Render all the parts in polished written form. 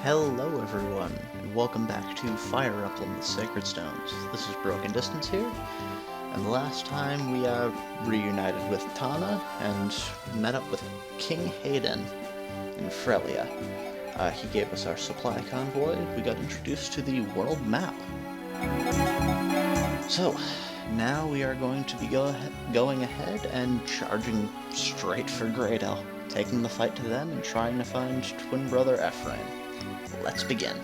Hello everyone, and welcome back to Fire Emblem the Sacred Stones. This is Broken Distance here, and the last time we reunited with Tana and met up with King Hayden in Frelia. He gave us our supply convoy. We got introduced to the world map. So, now we are going to be going ahead and charging straight for Greydell, taking the fight to them and trying to find twin brother Ephraim. Let's begin.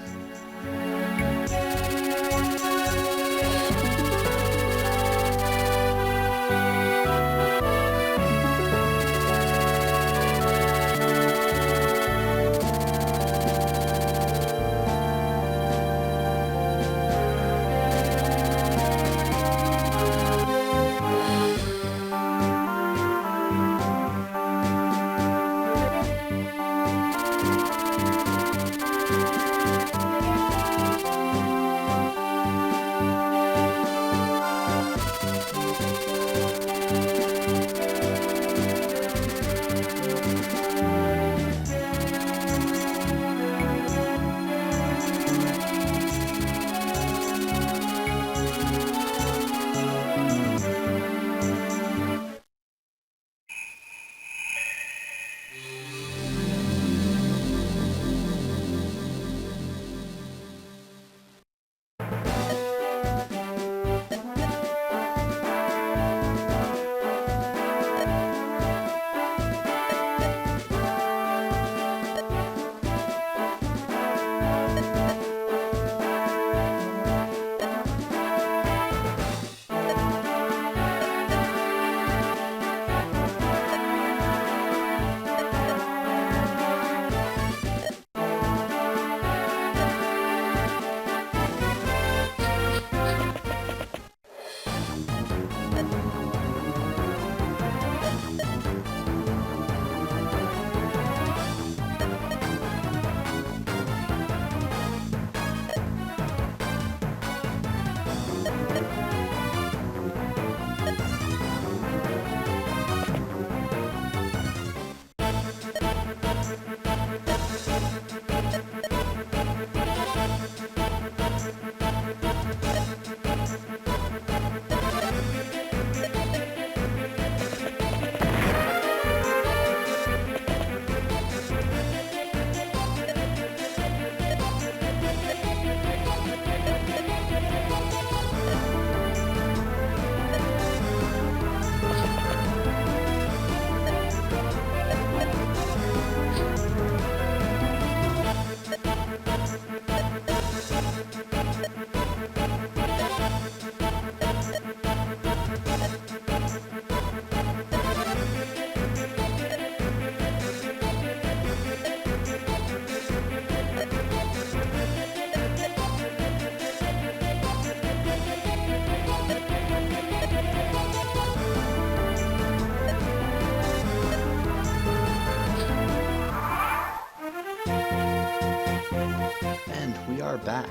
We are back.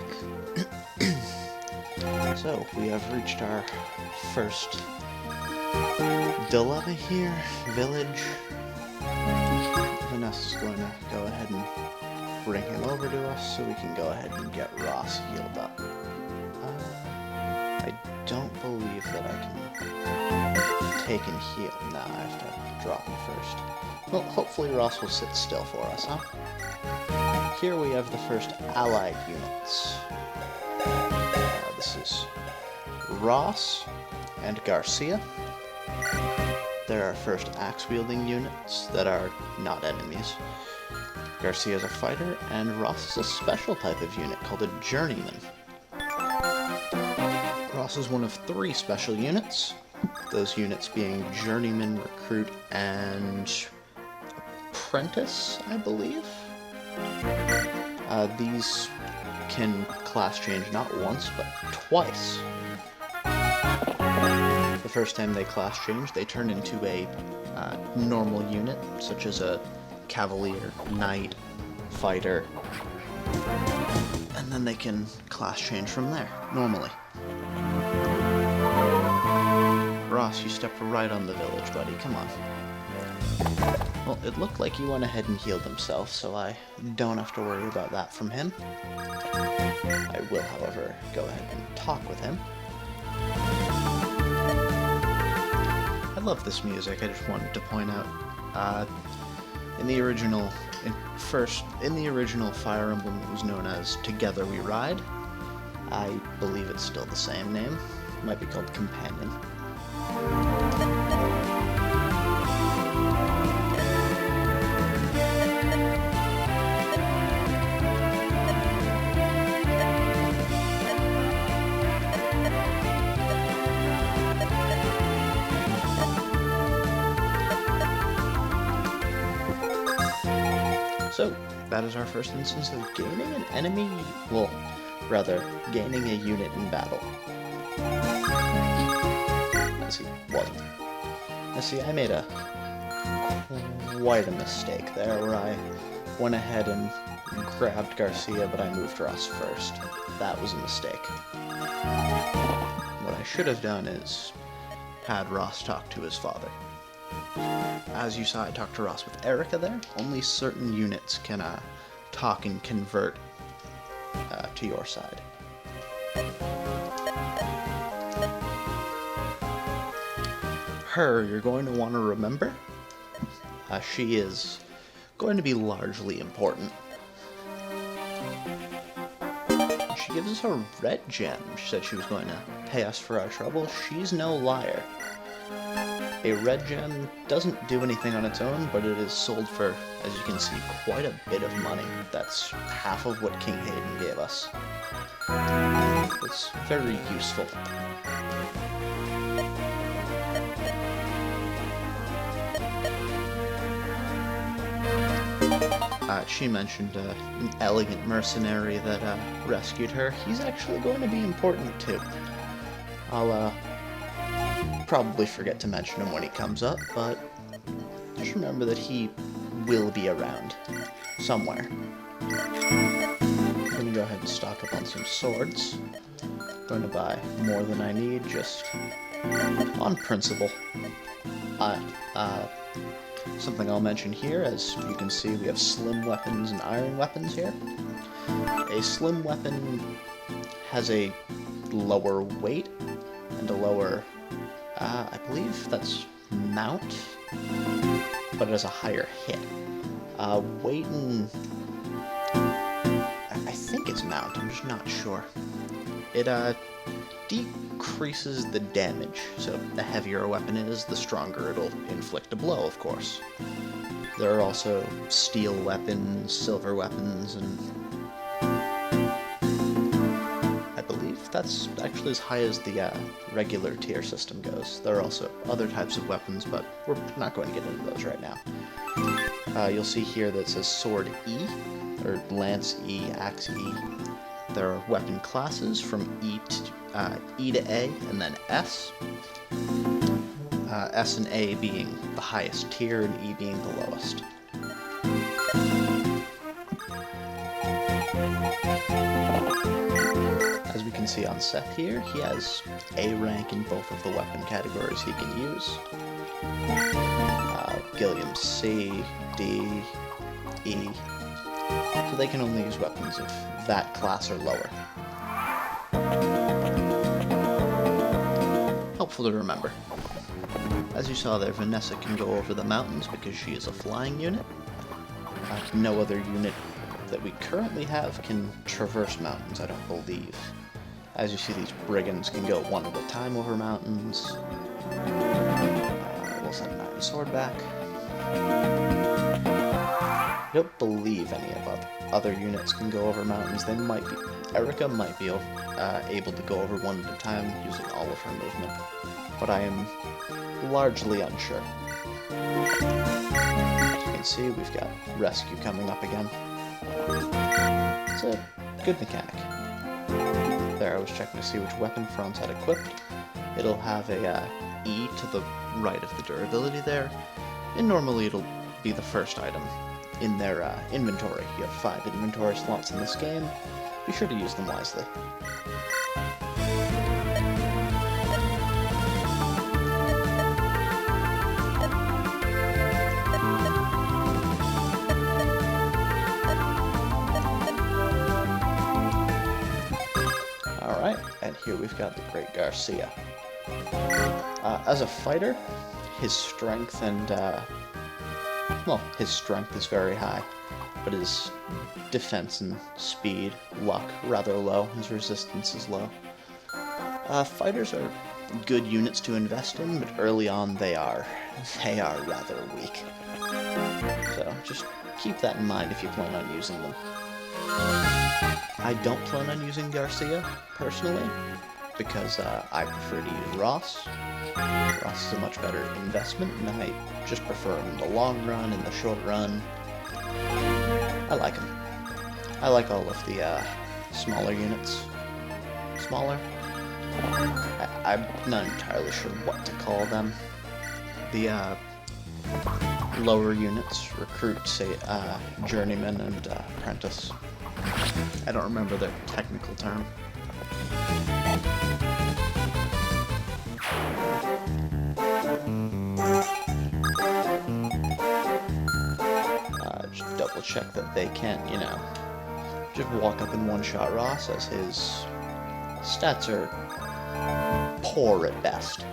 So, we have reached our first dilemma here, village. Vanessa's going to go ahead and bring him over to us so we can go ahead and get Ross healed up. I don't believe that I can take and heal. No, I have to drop him first. Well, hopefully Ross will sit still for us, huh? Here we have the first allied units. This is Ross and Garcia. They're our first axe-wielding units that are not enemies. Garcia is a fighter, and Ross is a special type of unit called a journeyman. Ross is one of 3 special units, those units being journeyman, recruit, and apprentice, I believe. These can class change not once, but twice. The first time they class change, they turn into a normal unit, such as a cavalier, knight, fighter, and then they can class change from there, normally. Ross, you stepped right on the village, buddy. Come on. Well, it looked like he went ahead and healed himself, so I don't have to worry about that from him. I will, however, go ahead and talk with him. I love this music, I just wanted to point out. In the original Fire Emblem, it was known as Together We Ride. I believe it's still the same name. It might be called Companion. So, that is our first instance of gaining an enemy, well, rather, gaining a unit in battle. As he wasn't. Now see, I made quite a mistake there, where I went ahead and grabbed Garcia, but I moved Ross first. That was a mistake. What I should have done is had Ross talk to his father. As you saw, I talked to Ross with Erica there. Only certain units can talk and convert to your side. Her, you're going to want to remember. She is going to be largely important. She gives us a red gem. She said she was going to pay us for our trouble. She's no liar. A red gem doesn't do anything on its own, but it is sold for, as you can see, quite a bit of money. That's half of what King Hayden gave us. It's very useful. She mentioned an elegant mercenary that rescued her. He's actually going to be important too. I'll probably forget to mention him when he comes up, but just remember that he will be around somewhere. I'm going to go ahead and stock up on some swords. I'm going to buy more than I need, just on principle. Something I'll mention here, as you can see, we have slim weapons and iron weapons here. A slim weapon has a lower weight and a lower, I believe that's mount, but it has a higher hit. Weight and, I think it's mount, I'm just not sure. It decreases the damage, so the heavier a weapon is, the stronger it'll inflict a blow, of course. There are also steel weapons, silver weapons, and I believe that's actually as high as the regular tier system goes. There are also other types of weapons, but we're not going to get into those right now. You'll see here that it says Sword E, or Lance E, Axe E. There are weapon classes from E to A, and then S. S and A being the highest tier, and E being the lowest. As we can see on Seth here, he has A rank in both of the weapon categories he can use. Gilliam C, D, E. So they can only use weapons of that class or lower. Helpful to remember. As you saw there, Vanessa can go over the mountains because she is a flying unit. No other unit that we currently have can traverse mountains, I don't believe. As you see, these brigands can go one at a time over mountains. We'll send an iron sword back. I don't believe any of other units can go over mountains. They might be. Erica might be able to go over one at a time using all of her movement, but I am largely unsure. As you can see, we've got rescue coming up again. It's a good mechanic. There, I was checking to see which weapon Franz had equipped. It'll have a E to the right of the durability there, and normally it'll be the first item in their inventory. You have 5 inventory slots in this game. Be sure to use them wisely. here we've got the great Garcia. As a fighter, his strength and, well, his strength is very high, but his defense and speed, luck, rather low. His resistance is low. Fighters are good units to invest in, but early on they are rather weak. So just keep that in mind if you plan on using them. I don't plan on using Garcia, personally, because I prefer to use Ross. Ross is a much better investment, and I just prefer him in the long run, in the short run. I like him. I like all of the smaller units. Smaller? I'm not entirely sure what to call them. The lower units, recruit, say, journeyman and apprentice. I don't remember their technical term. Just double check that they can't, you know, just walk up and one-shot Ross, as his stats are poor at best.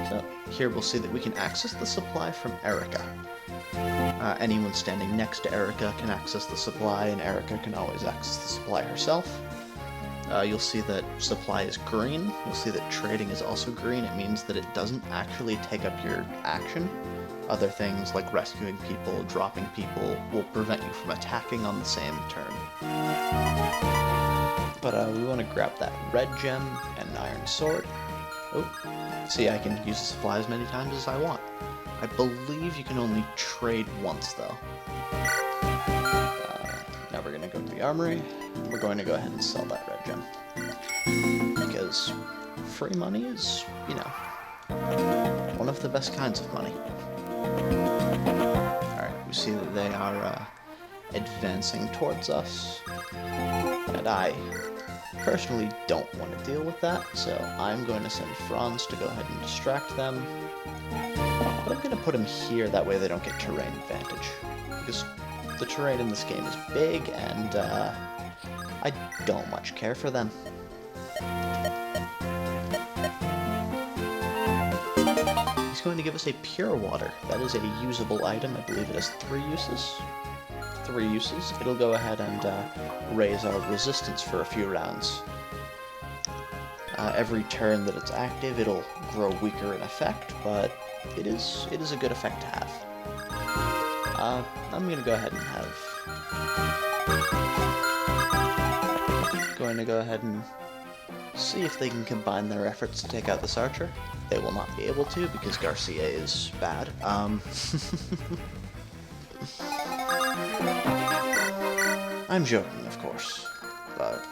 So here we'll see that we can access the supply from Erica. Anyone standing next to Erica can access the supply, and Erica can always access the supply herself. You'll see that supply is green. You'll see that trading is also green. It means that it doesn't actually take up your action. Other things like rescuing people, dropping people, will prevent you from attacking on the same turn. But we want to grab that red gem and iron sword. Oh, see, I can use the supply as many times as I want. I believe you can only trade once, though. Now we're going to go to the armory. We're going to go ahead and sell that red gem. Because free money is, you know, one of the best kinds of money. Alright, we see that they are advancing towards us. And I personally don't want to deal with that, so I'm going to send Franz to go ahead and distract them. But I'm going to put him here, that way they don't get terrain advantage. Because the terrain in this game is big, and I don't much care for them. He's going to give us a pure water. That is a usable item. I believe it has 3 uses. 3 uses. It'll go ahead and raise our resistance for a few rounds. Every turn that it's active, it'll grow weaker in effect, but it is a good effect to have. I'm gonna go ahead and see if they can combine their efforts to take out this archer. They will not be able to because Garcia is bad. I'm joking, of course, but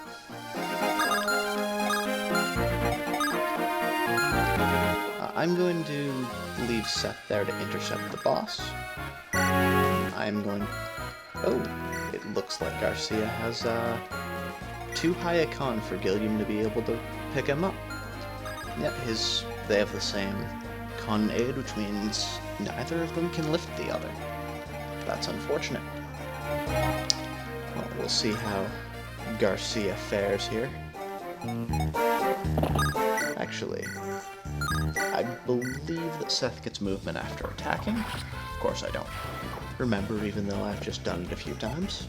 I'm going to leave Seth there to intercept the boss. I'm going... Oh, it looks like Garcia has too high a con for Gilliam to be able to pick him up. Yeah, they have the same con aid, which means neither of them can lift the other. That's unfortunate. Well, we'll see how Garcia fares here. Actually, I believe that Seth gets movement after attacking. Of course I don't remember, even though I've just done it a few times.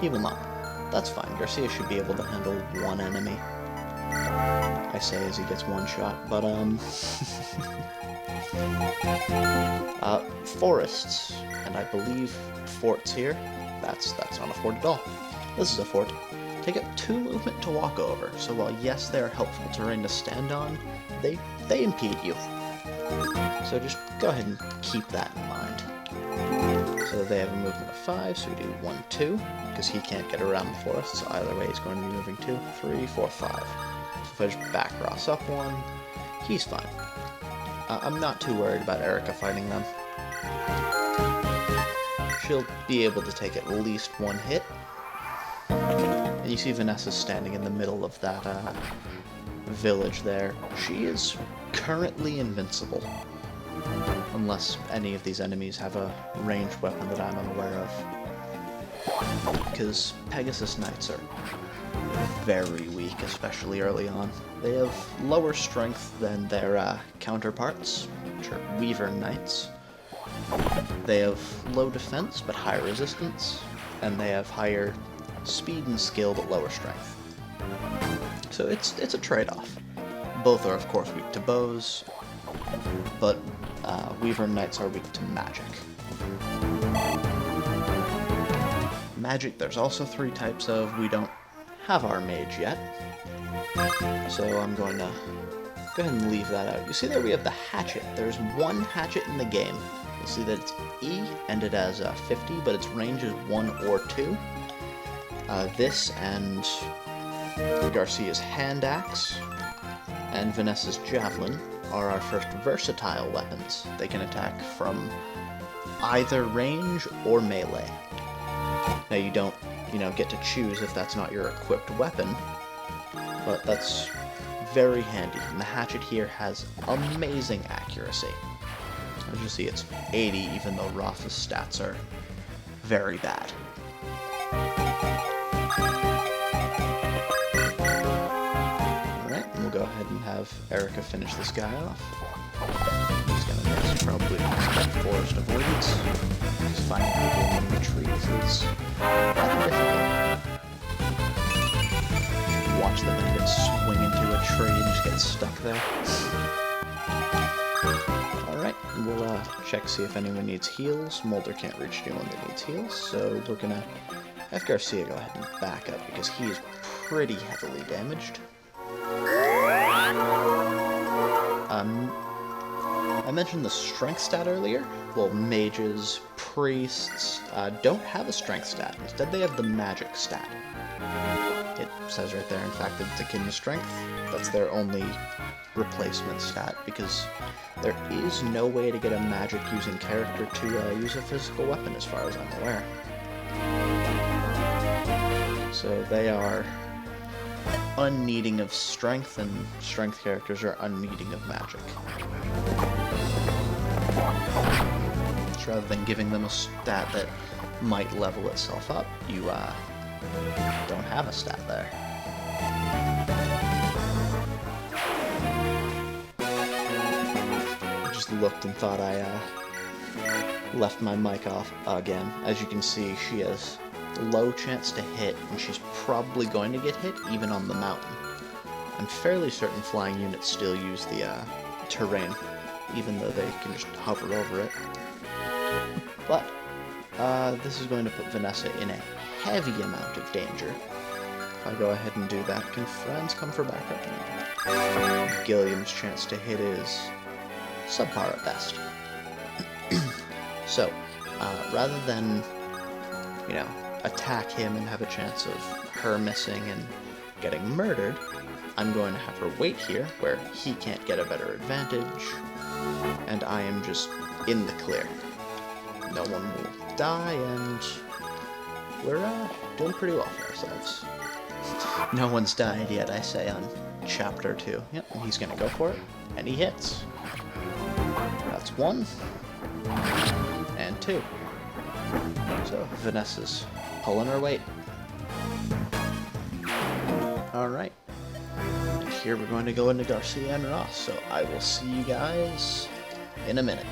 He will not. That's fine. Garcia should be able to handle one enemy. I say as he gets one shot, but forests, and I believe forts here. That's not a fort at all. This is a fort. Take up 2 movement to walk over, so while yes, they are helpful terrain to stand on, they impede you. So just go ahead and keep that in mind. So they have a movement of 5, so we do 1, 2, because he can't get around the forest, so either way he's going to be moving 2, 3, 4, 5. So if I just back Ross up 1, he's fine. I'm not too worried about Erica fighting them. She'll be able to take at least 1 hit. And you see Vanessa standing in the middle of that village there. She is currently invincible. Unless any of these enemies have a ranged weapon that I'm unaware of. because Pegasus Knights are very weak, especially early on. They have lower strength than their counterparts, which are Weaver Knights. They have low defense but high resistance, and they have higher speed and skill but lower strength. So it's a trade-off. Both are of course weak to bows, but Weaver Knights are weak to magic. Magic, there's also 3 types of. We don't have our mage yet, so I'm going to go ahead and leave that out. You see there we have the hatchet. There's 1 hatchet in the game. You'll see that it's E, and it has 50, but its range is 1 or 2. This and Garcia's hand axe and Vanessa's javelin are our first versatile weapons. They can attack from either range or melee. Now you don't, get to choose if that's not your equipped weapon, but that's very handy. And the hatchet here has amazing accuracy. As you see, it's 80, even though Rafa's stats are very bad. Alright, and we'll go ahead and have Erica finish this guy off. He's gonna miss, probably forest avoidance. Just finding people in the trees is rather difficult. Watch them and get swing into a tree and just get stuck there. Alright, we'll check, see if anyone needs heals. Mulder can't reach anyone that needs heals, so we're gonna have Garcia go ahead and back up because he is pretty heavily damaged. I mentioned the strength stat earlier. Well, mages, priests don't have a strength stat. Instead, they have the magic stat. It says right there, in fact, that it's akin to strength. That's their only replacement stat, because there is no way to get a magic-using character to use a physical weapon, as far as I'm aware. So they are unneeding of strength, and strength characters are unneeding of magic. So rather than giving them a stat that might level itself up, you don't have a stat there. I just looked and thought I left my mic off again. As you can see, she has low chance to hit, and she's probably going to get hit even on the mountain. I'm fairly certain flying units still use the terrain, even though they can just hover over it. But this is going to put Vanessa in a heavy amount of danger. If I go ahead and do that, can friends come for backup? Gilliam's chance to hit is subpar at best. So, rather than, attack him and have a chance of her missing and getting murdered, I'm going to have her wait here, where he can't get a better advantage, and I am just in the clear. No one will die, and we're doing pretty well for ourselves. No one's died yet, I say, on Chapter 2. Yep, and he's gonna go for it, and he hits. That's 1, and 2. So, Vanessa's pulling her weight. Alright. Here we're going to go into Garcia and Ross, so I will see you guys in a minute.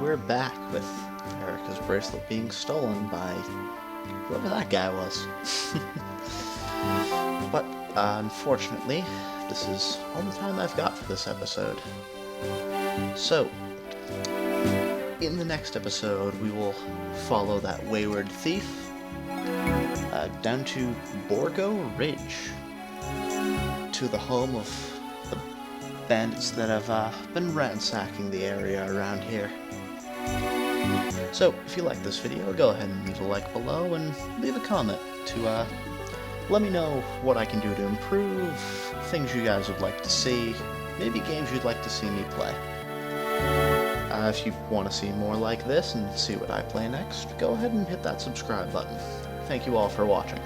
we're back with Erica's bracelet being stolen by whoever that guy was. But, unfortunately, this is all the time I've got for this episode. So, in the next episode, we will follow that wayward thief down to Borgo Ridge, to the home of the bandits that have been ransacking the area around here. So, if you like this video, go ahead and leave a like below and leave a comment to let me know what I can do to improve, things you guys would like to see, maybe games you'd like to see me play. If you want to see more like this and see what I play next, go ahead and hit that subscribe button. Thank you all for watching.